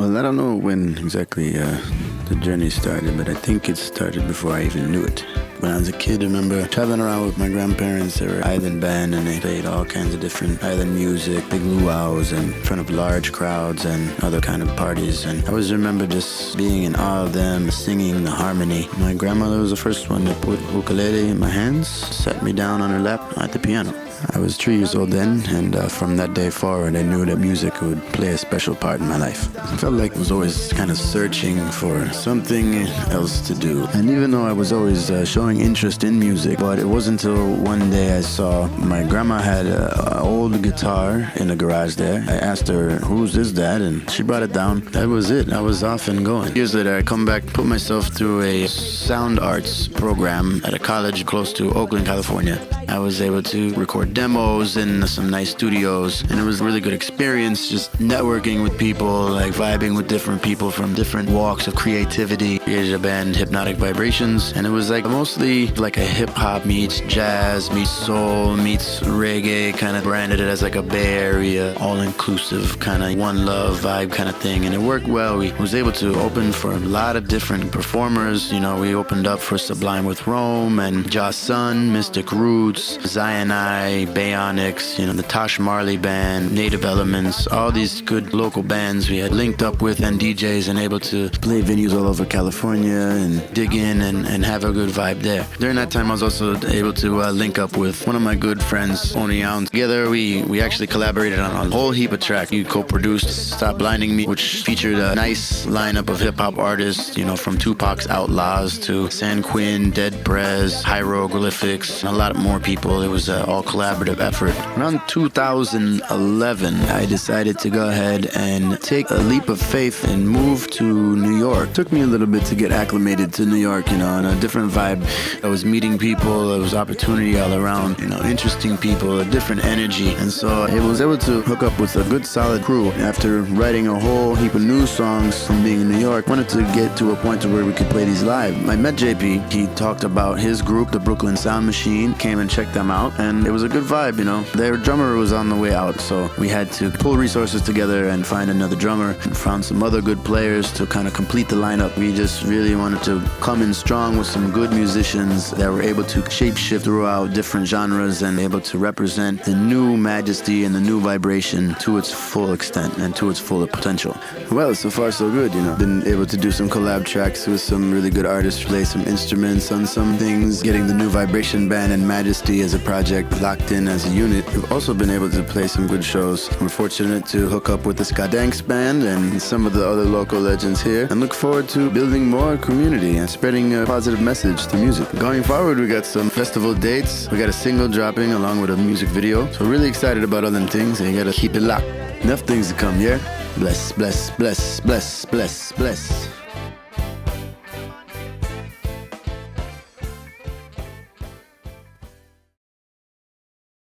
Well, I don't know when exactly the journey started, but I think it started before I even knew it. When I was a kid, I remember traveling around with my grandparents. They were an island band, and they played all kinds of different island music, big luau's, and in front of large crowds and other kind of parties. And I always remember just being in awe of them, singing the harmony. My grandmother was the first one to put ukulele in my hands, sat me down on her lap at the piano. I was 3 years old then, and from that day forward, I knew that music would play a special part in my life. I felt like I was always kind of searching for something else to do. And even though I was always showing interest in music, but it wasn't until one day I saw my grandma had an old guitar in the garage there. I asked her, "Whose is that?" And she brought it down. That was it. I was off and going. Years later, I come back, put myself through a sound arts program at a college close to Oakland, California. I was able to record demos in some nice studios, and it was a really good experience just networking with people, like vibing with different people from different walks of creativity. Created a band, Hypnotic Vibrations, and it was like mostly like a hip-hop meets jazz meets soul meets reggae, kind of branded it as like a Bay Area all-inclusive kind of one love vibe kind of thing, and it worked well. We was able to open for a lot of different performers. You know, we opened up for Sublime with Rome and Joss Sun, Mystic Roots, Zion I, Bayonics, you know, the Tosh Marley Band, Native Elements, all these good local bands we had linked up with and DJs and able to play venues all over California and dig in and have a good vibe there. During that time, I was also able to link up with one of my good friends, Oni Young. Together, we actually collaborated on a whole heap of tracks. We co-produced Stop Blinding Me, which featured a nice lineup of hip-hop artists, you know, from Tupac's Outlaws to San Quinn, Dead Prez, Hieroglyphics, and a lot more people. It was an all collaborative effort. Around 2011, I decided to go ahead and take a leap of faith and move to New York. It took me a little bit to get acclimated to New York, you know, and a different vibe. I was meeting people, there was opportunity all around, you know, interesting people, a different energy. And so I was able to hook up with a good solid crew. After writing a whole heap of new songs from being in New York, I wanted to get to a point to where we could play these live. I met JP, he talked about his group, the Brooklyn Sound Machine, came and checked them out, and it was a good vibe, you know. Their drummer was on the way out, so we had to pull resources together and find another drummer, and found some other good players to kind of complete the lineup. We just really wanted to come in strong with some good musicians that were able to shapeshift throughout different genres and able to represent the new Majesty and the new vibration to its full extent and to its full potential. Well, so far so good, you know. Been able to do some collab tracks with some really good artists, play some instruments on some things, getting the new Vibration Band and Majesty as a project locked in as a unit. We've also been able to play some good shows. We're fortunate to hook up with the Skadanks Band and some of the other local legends here, and look forward to building more community and spreading a positive message through music. Going forward, we got some festival dates. We got a single dropping along with a music video. So we're really excited about all them things, and you gotta keep it locked. Enough things to come, yeah? Bless, bless, bless, bless, bless, bless.